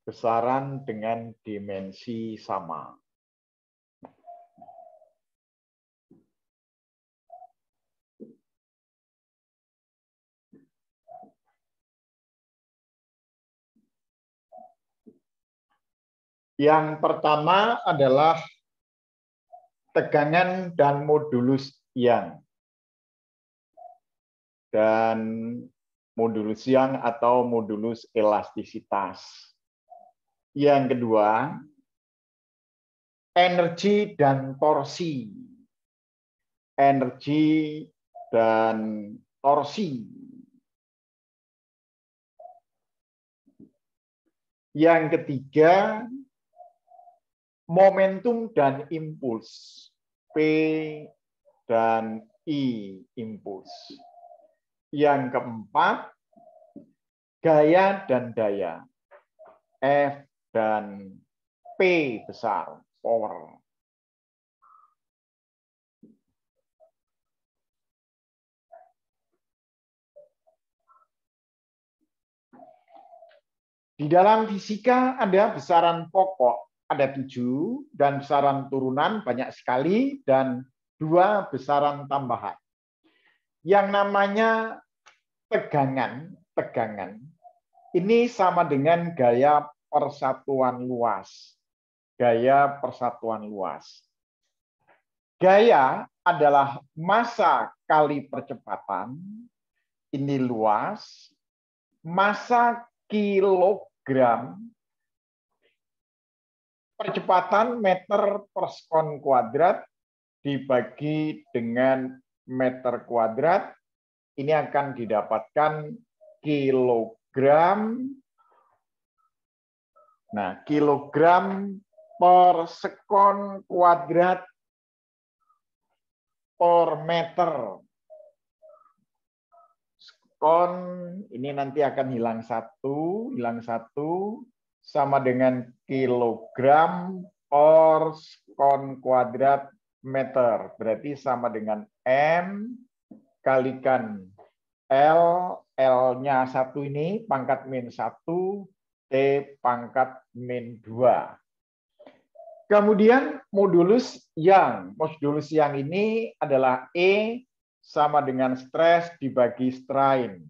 besaran dengan dimensi sama. Yang pertama adalah tegangan dan modulus Young. Dan modulus Young atau modulus elastisitas. Yang kedua, energi dan torsi. Energi dan torsi. Yang ketiga, momentum dan impuls. P dan I impuls. Yang keempat, gaya dan daya. F dan P besar, power. Di dalam fisika ada besaran pokok, ada 7, dan besaran turunan banyak sekali, dan 2 besaran tambahan. Yang namanya tegangan, ini sama dengan gaya persatuan luas. Gaya persatuan luas. Gaya adalah massa kali percepatan, ini luas, massa kilogram, percepatan meter per sekon kuadrat dibagi dengan meter kuadrat, ini akan didapatkan kilogram. Nah, kilogram per sekon kuadrat per meter. Sekon ini nanti akan hilang satu, sama dengan kilogram per sekon kuadrat meter. Berarti sama dengan M kalikan L, L-nya 1 ini pangkat min 1, T pangkat min 2. Kemudian modulus Young. Modulus Young ini adalah E sama dengan stres dibagi strain.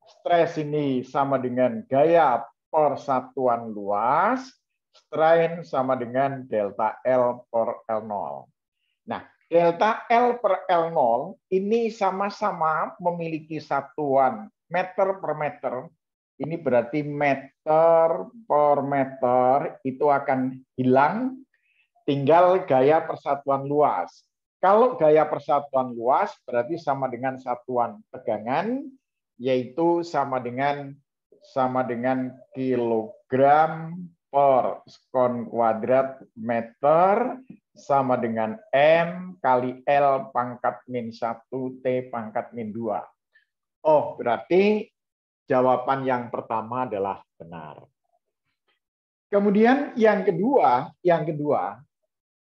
Stres ini sama dengan gaya persatuan luas, strain sama dengan delta L per L0. Nah, delta L per L0 ini sama-sama memiliki satuan meter per meter. Ini berarti meter per meter itu akan hilang, tinggal gaya persatuan luas. Kalau gaya persatuan luas berarti sama dengan satuan tegangan, yaitu sama dengan kilogram per sekon kuadrat meter sama dengan M kali L pangkat min 1 T pangkat min 2. Oh, berarti jawaban yang pertama adalah benar. Kemudian yang kedua,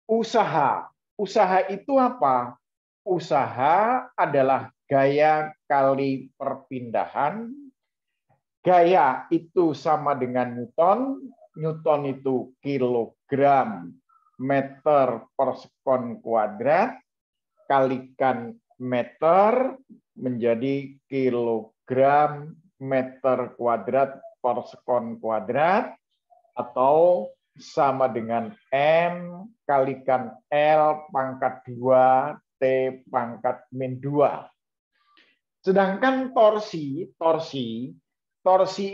usaha. Usaha itu apa? Usaha adalah gaya kali perpindahan. Gaya itu sama dengan Newton. Newton itu kilogram meter per sekon kuadrat. Kalikan meter menjadi kilogram meter kuadrat per sekon kuadrat. Atau sama dengan M kalikan L pangkat 2 T pangkat min 2. Sedangkan torsi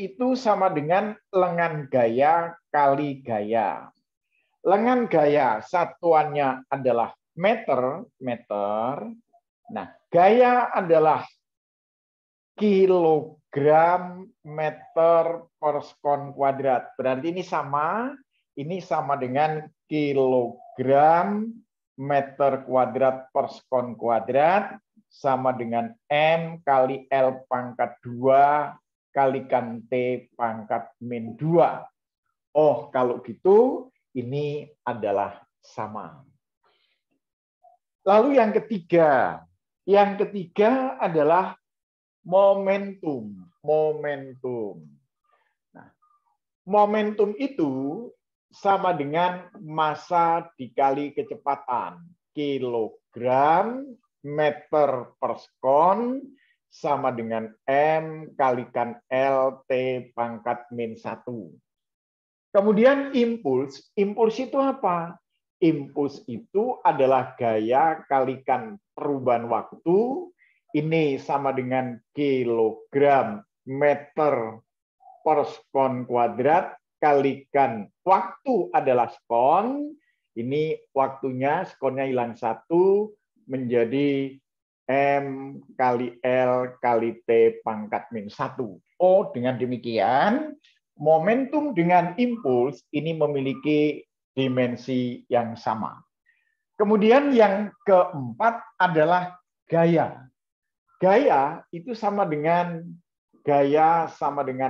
itu sama dengan lengan gaya kali gaya. Lengan gaya satuannya adalah meter. Nah, gaya adalah kilogram meter per sekon kuadrat. Berarti ini sama dengan kilogram meter kuadrat per sekon kuadrat sama dengan M kali L pangkat 2 kalikan T pangkat min 2. Oh, kalau gitu ini adalah sama. Lalu yang ketiga adalah momentum. Nah, Momentum itu sama dengan massa dikali kecepatan. Kilogram meter per sekon sama dengan M kalikan L T pangkat min 1. Kemudian impuls. Impuls itu apa? Impuls itu adalah gaya kalikan perubahan waktu. Ini sama dengan kilogram meter per sekon kuadrat kalikan waktu adalah sekon. Ini waktunya, sekonnya hilang 1, menjadi M kali L kali T pangkat min 1. Oh, dengan demikian, momentum dengan impuls ini memiliki dimensi yang sama. Kemudian yang keempat adalah gaya. Gaya itu sama dengan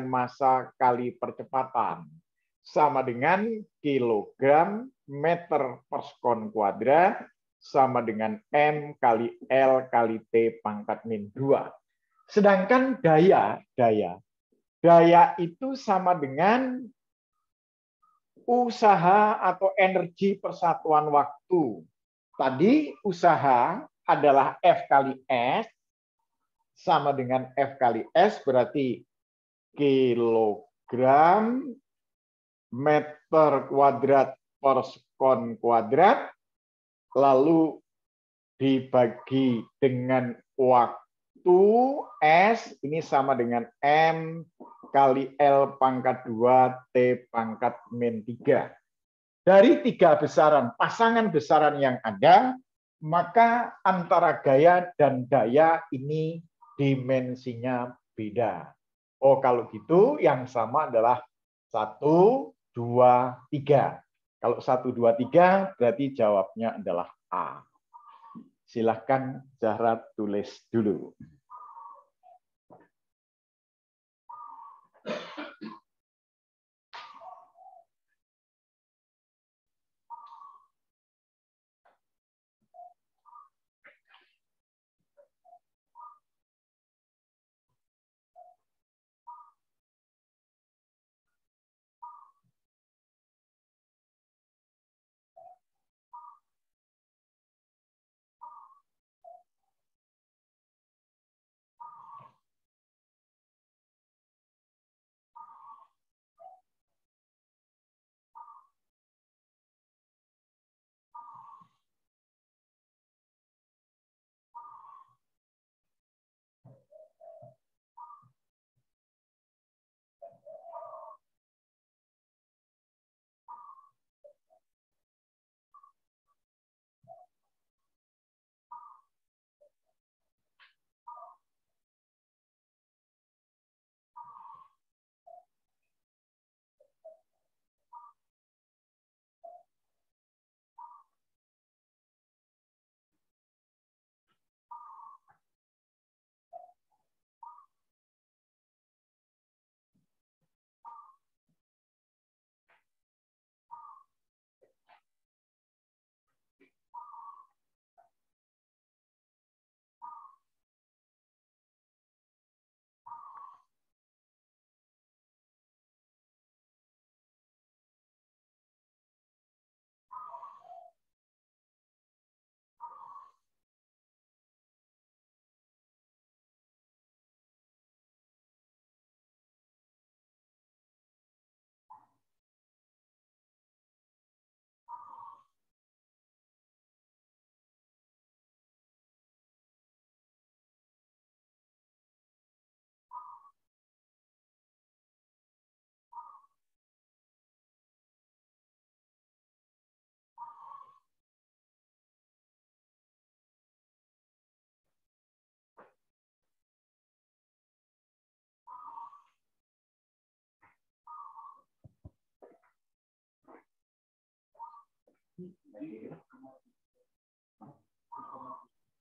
massa kali percepatan. Sama dengan kilogram meter per sekon kuadrat sama dengan M kali L kali T pangkat min 2. Sedangkan daya itu sama dengan usaha atau energi persatuan waktu. Tadi usaha adalah F kali S, sama dengan F kali S berarti kilogram meter kuadrat per sekon kuadrat, lalu dibagi dengan waktu S, ini sama dengan M kali L pangkat 2 T pangkat min 3. Dari 3 besaran, pasangan besaran yang ada, maka antara gaya dan daya ini dimensinya beda. Oh, kalau gitu yang sama adalah 1, 2, 3. Kalau 1, 2, 3 berarti jawabnya adalah A. Silahkan Zahra tulis dulu.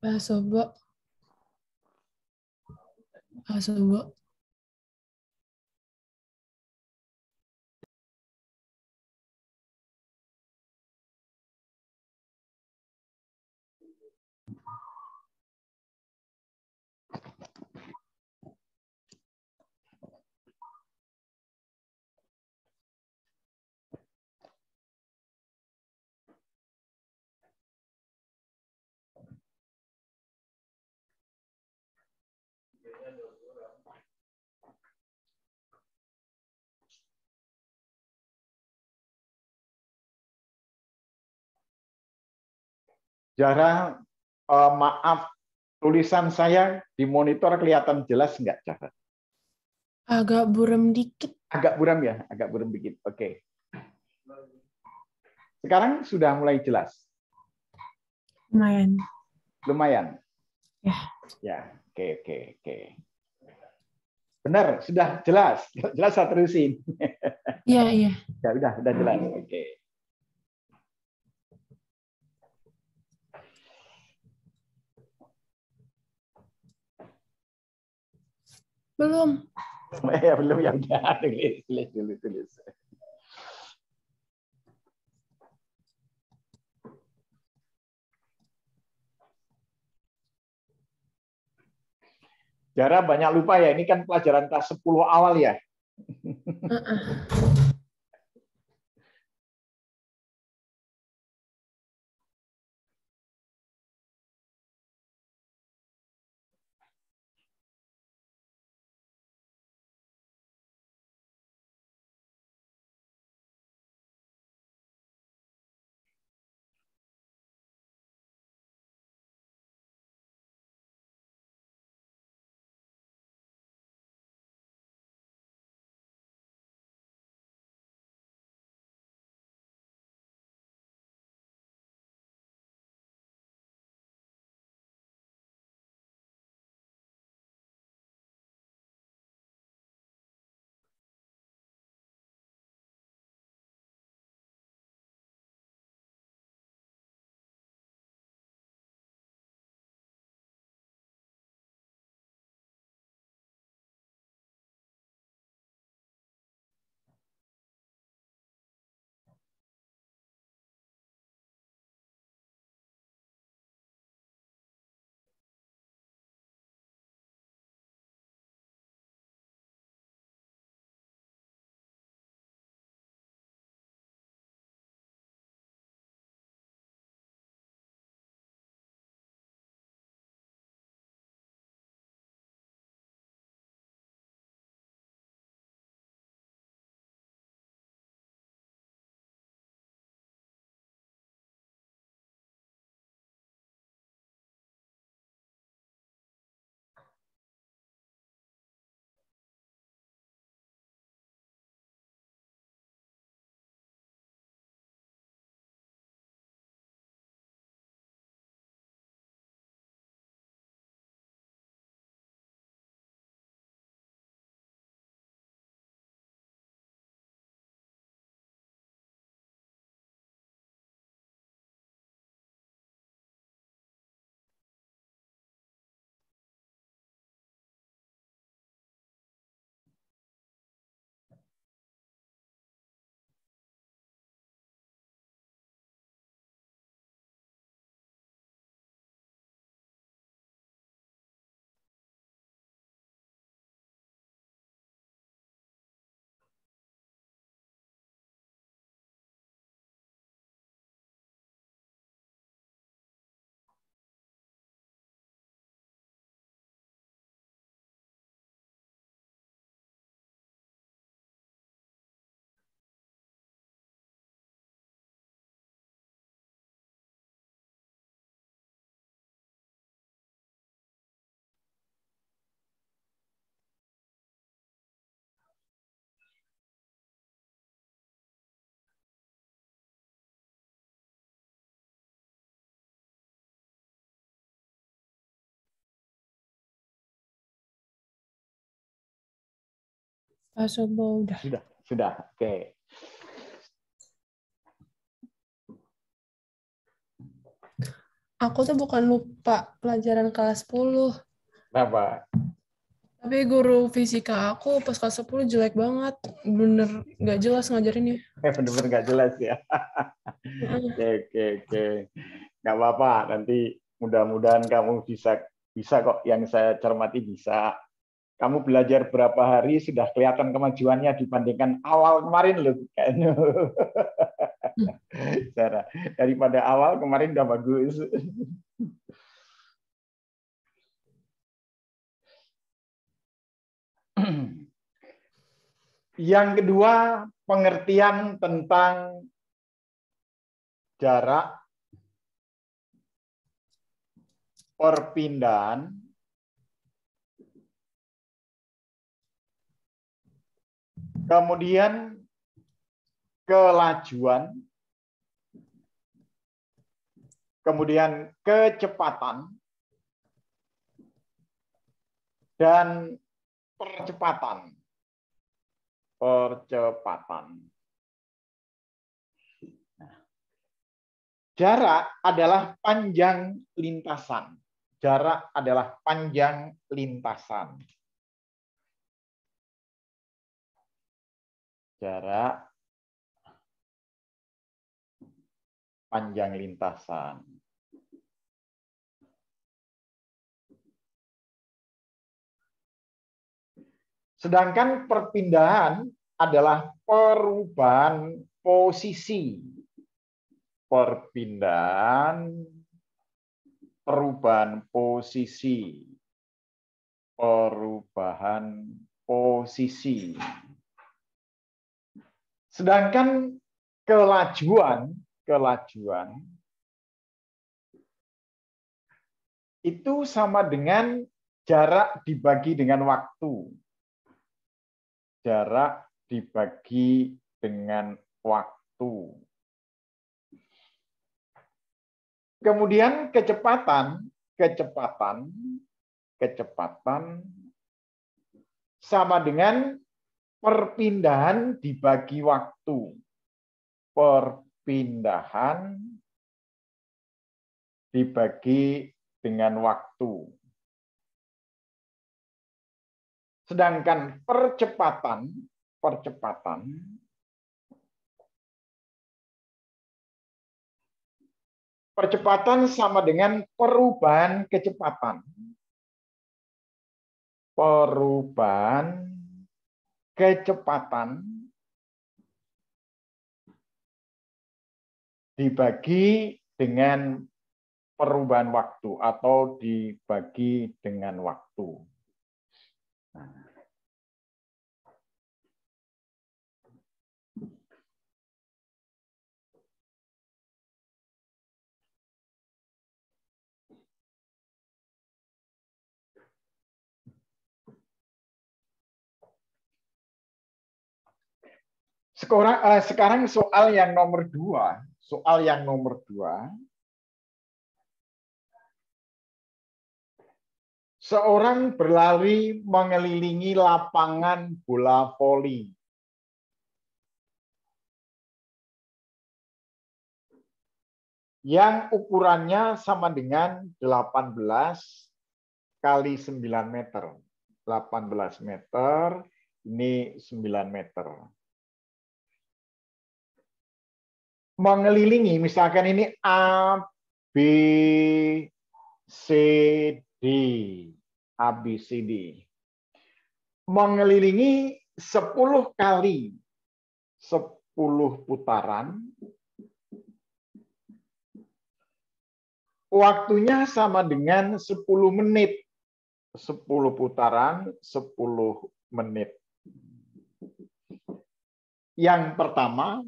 Basobo. Jara, maaf, tulisan saya di monitor kelihatan jelas nggak, Jara? Agak buram dikit. Agak buram ya, agak buram dikit. Oke. Sekarang sudah mulai jelas. Lumayan. Lumayan. Ya. Ya, oke. Benar, sudah jelas. Jelas saya terusin. Iya. Ya, udah jelas. Oke. Belum. Ya, belum ya udah tulis. Jara banyak lupa ya, ini kan pelajaran kelas 10 awal ya. Udah. Sudah. Oke. Aku tuh bukan lupa pelajaran kelas 10. Kenapa? Tapi guru fisika aku pas kelas 10 jelek banget. Bener nggak jelas ngajarinnya. Benar-benar nggak jelas ya. Oke. Nggak apa-apa. Nanti mudah-mudahan kamu bisa kok. Yang saya cermati bisa. Kamu belajar berapa hari sudah kelihatan kemajuannya dibandingkan awal kemarin loh. Sarah, daripada awal kemarin udah bagus. Yang kedua, pengertian tentang jarak perpindahan kemudian kelajuan, kemudian kecepatan, dan percepatan. Jarak adalah panjang lintasan. Jarak adalah panjang lintasan. Jarak panjang lintasan. Sedangkan perpindahan adalah perubahan posisi. Perpindahan, perubahan posisi. Perubahan posisi. Sedangkan kelajuan itu sama dengan jarak dibagi dengan waktu. Jarak dibagi dengan waktu. Kemudian kecepatan sama dengan perpindahan dibagi waktu. Perpindahan dibagi dengan waktu. Sedangkan percepatan sama dengan perubahan kecepatan. Perubahan kecepatan dibagi dengan perubahan waktu atau dibagi dengan waktu. Sekarang soal yang nomor 2. Soal yang nomor 2. Seorang berlari mengelilingi lapangan bola voli. Yang ukurannya sama dengan 18 kali 9 meter. 18 meter, ini 9 meter. Mengelilingi, misalkan ini A, B, C, D. A, B, C, D. Mengelilingi 10 kali 10 putaran. Waktunya sama dengan 10 menit. 10 putaran, 10 menit. Yang pertama,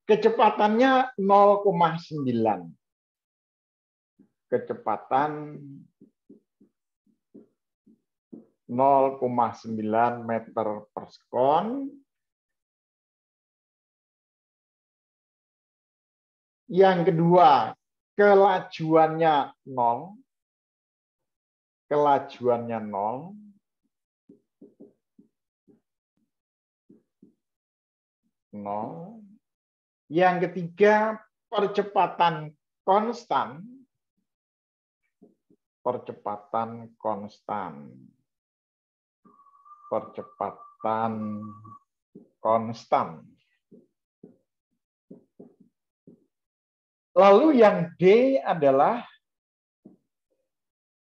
kecepatannya 0,9. Kecepatan 0,9 meter per sekon. Yang kedua, kelajuannya 0. Kelajuannya 0. Yang ketiga, percepatan konstan. Percepatan konstan. Percepatan konstan. Lalu yang D adalah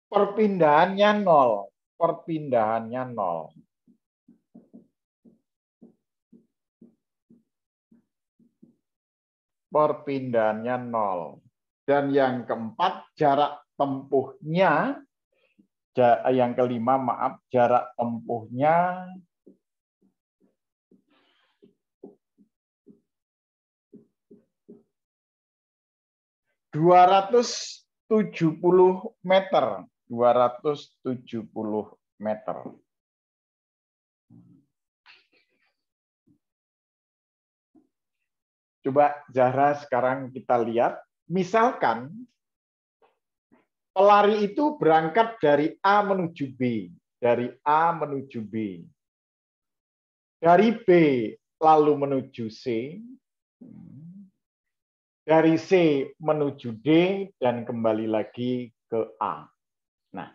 perpindahannya 0. Perpindahannya 0. Perpindahannya 0. Dan yang keempat, jarak tempuhnya, yang kelima, maaf, jarak tempuhnya meter. 270 meter. Coba Zahra sekarang kita lihat, misalkan pelari itu berangkat dari A menuju B, dari A menuju B, dari B lalu menuju C, dari C menuju D, dan kembali lagi ke A. Nah,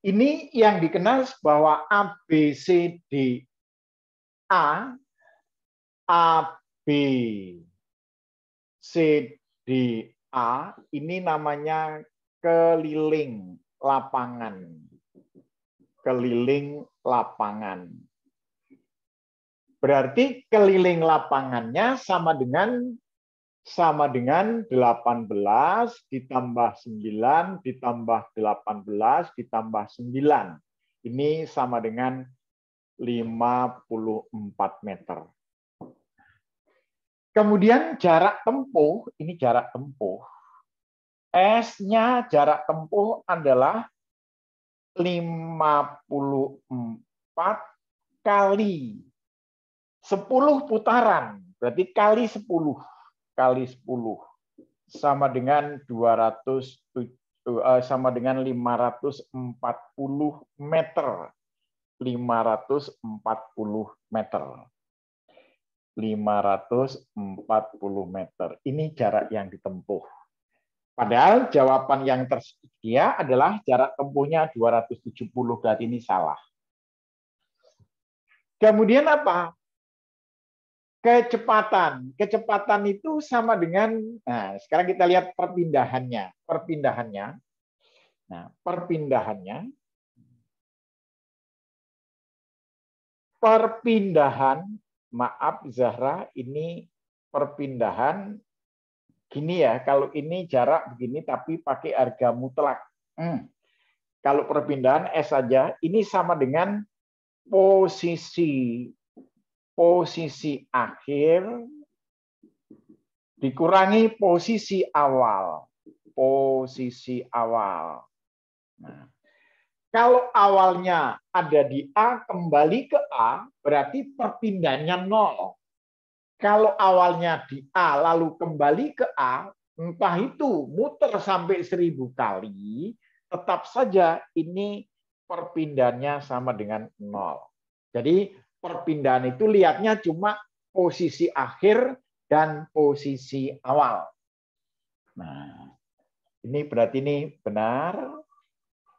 ini yang dikenal bahwa A, B, C, D, A, B, C, D, A, ini namanya keliling lapangan. Keliling lapangan. Berarti keliling lapangannya sama dengan 18 ditambah 9 ditambah 18 ditambah 9. Ini sama dengan 54 meter. Kemudian jarak tempuh, ini jarak tempuh. S-nya jarak tempuh adalah 54 kali 10 putaran. Berarti kali 10 sama dengan 540 meter. 540 meter. 540 meter. Ini jarak yang ditempuh. Padahal jawaban yang tersedia adalah jarak tempuhnya 270, berarti ini salah. Kemudian apa? Kecepatan. Kecepatan itu sama dengan, nah sekarang kita lihat perpindahannya. Nah, perpindahan, maaf Zahra, ini perpindahan gini ya, kalau ini jarak begini tapi pakai harga mutlak. Kalau perpindahan S saja, ini sama dengan posisi akhir dikurangi posisi awal. Nah, kalau awalnya ada di A kembali ke A, berarti perpindahannya 0. Kalau awalnya di A lalu kembali ke A, entah itu muter sampai 1000 kali, tetap saja ini perpindahannya sama dengan 0. Jadi perpindahan itu lihatnya cuma posisi akhir dan posisi awal. Nah, ini berarti ini benar.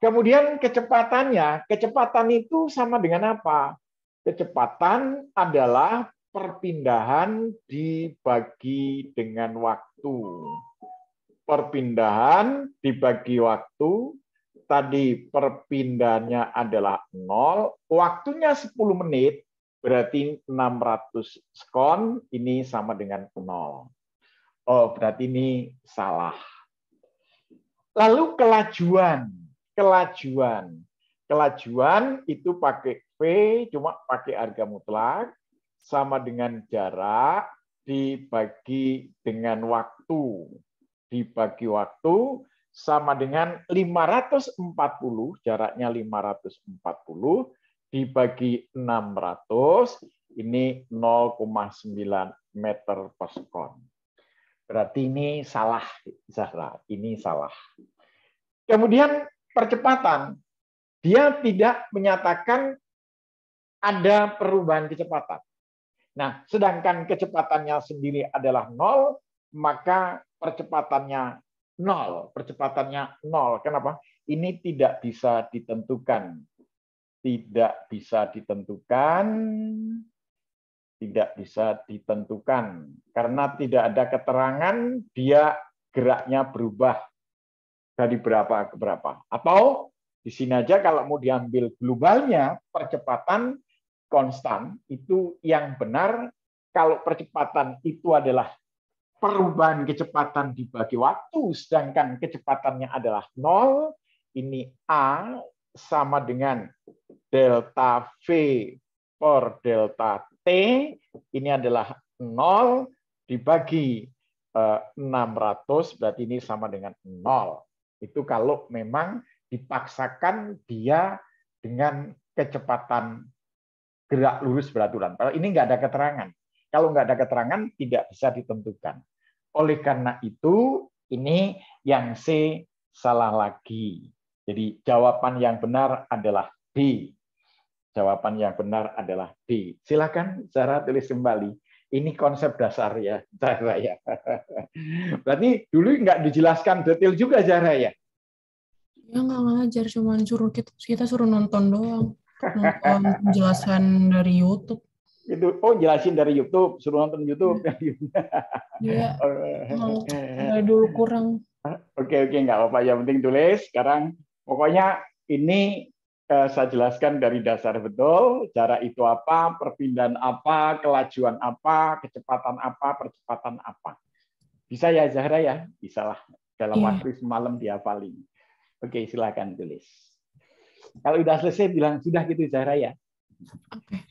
Kemudian kecepatannya, kecepatan itu sama dengan apa? Kecepatan adalah perpindahan dibagi dengan waktu. Perpindahan dibagi waktu, tadi perpindahannya adalah 0, waktunya 10 menit, berarti 600 sekon, ini sama dengan 0. Oh, berarti ini salah. Lalu kelajuan. Kelajuan itu pakai V, cuma pakai harga mutlak, sama dengan jarak dibagi dengan waktu. Dibagi waktu sama dengan 540, jaraknya 540, dibagi 600, ini 0,9 meter per sekon. Berarti ini salah, Zahra. Ini salah. Kemudian percepatan. Dia tidak menyatakan ada perubahan kecepatan. Nah, sedangkan kecepatannya sendiri adalah 0, maka percepatannya 0. Percepatannya 0. Kenapa? Ini tidak bisa ditentukan. Tidak bisa ditentukan. Tidak bisa ditentukan. Karena tidak ada keterangan dia geraknya berubah dari berapa ke berapa. Atau di sini aja kalau mau diambil globalnya, percepatan konstan itu yang benar. Kalau percepatan itu adalah perubahan kecepatan dibagi waktu, sedangkan kecepatannya adalah 0, ini A sama dengan delta V per delta T, ini adalah 0 dibagi 600, berarti ini sama dengan 0. Itu kalau memang dipaksakan dia dengan kecepatan gerak lurus beraturan. Kalau ini nggak ada keterangan. Kalau nggak ada keterangan, tidak bisa ditentukan. Oleh karena itu, ini yang C salah lagi. Jadi jawaban yang benar adalah B. Jawaban yang benar adalah B. Silakan Zara tulis kembali. Ini konsep dasar ya, Zara ya. Berarti dulu nggak dijelaskan detail juga, Zara ya? Ya nggak ngajar, cuman kita suruh nonton doang. Nonton penjelasan dari YouTube. Itu, oh jelasin dari YouTube, suruh nonton YouTube. Dia emang dari dulu kurang. Oke, nggak apa-apa. Yang penting tulis. Sekarang pokoknya ini saya jelaskan dari dasar betul. Jarak itu apa, perpindahan apa, kelajuan apa, kecepatan apa, percepatan apa. Bisa ya Zahra ya? Bisa lah. Dalam Iya. waktu semalam dihafalin. Oke, silakan tulis. Kalau udah selesai bilang sudah gitu Zahra ya. Oke.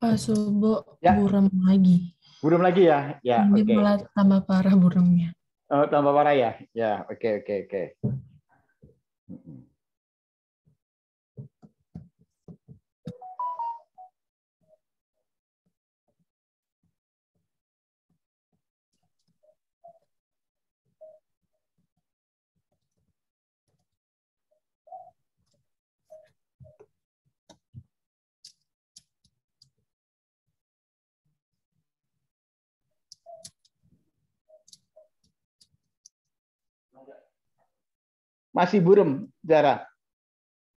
Pak Subo Ya, buram lagi. buram lagi ya. Ya, Ini oke. malah tambah parah buramnya. Oh, tambah parah ya. Ya, oke, oke, oke. Masih buram, Zara.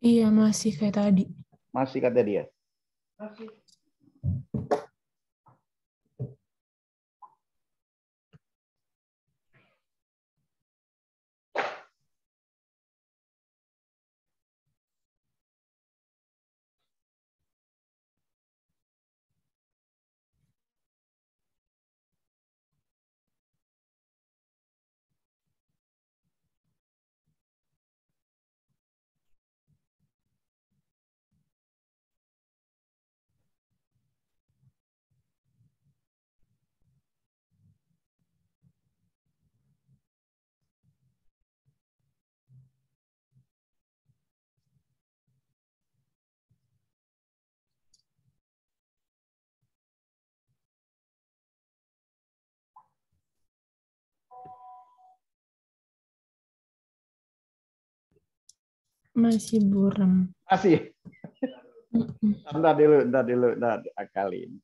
Iya, masih kayak tadi. Masih kata dia. Masih buram. Masih. Mm-mm. Ntar dulu, ntar akalin.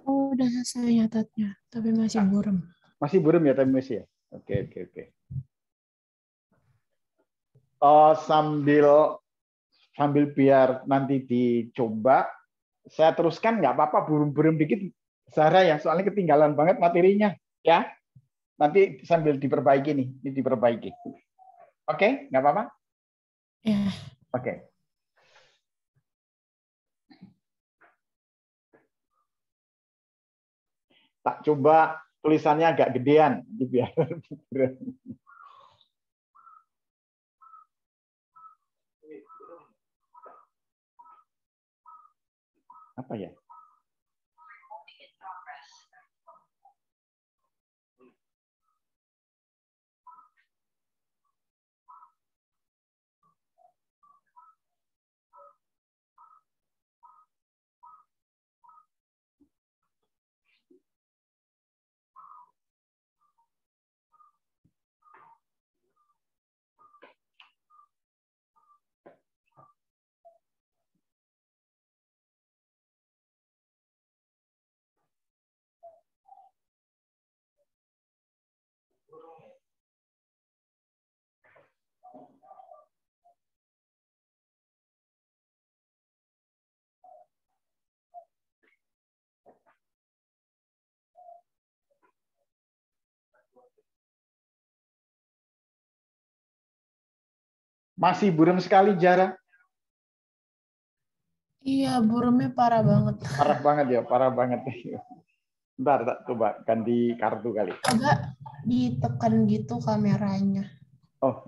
Aku udah selesai nyatatnya, tapi masih buram. Masih buram ya, tapi masih ya. Oke, oke, oke. Oh, sambil biar nanti dicoba, saya teruskan nggak apa-apa, buram-buram dikit, Sarah ya, soalnya ketinggalan banget materinya, ya. Nanti sambil diperbaiki nih, ini diperbaiki. Oke, nggak apa-apa? Ya, Oke. Tak coba tulisannya agak gedean, biar apa ya? Masih buram sekali, Jara. Iya, buremnya parah banget. Parah banget ya, parah banget. Bentar, tak coba ganti kartu kali. Agak ditekan gitu kameranya. Oh,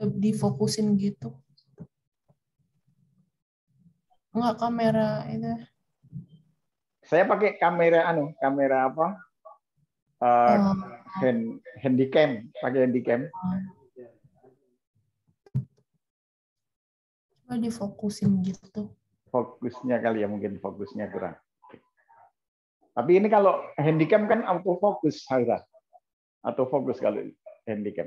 Difokusin gitu. Enggak kamera itu. saya pakai kamera apa? Oh, Handycam, pakai handycam. coba difokusin gitu. Fokusnya kali ya, mungkin fokusnya kurang. Tapi ini kalau handycam kan autofokus, Haira. Atau fokus kalau handycam.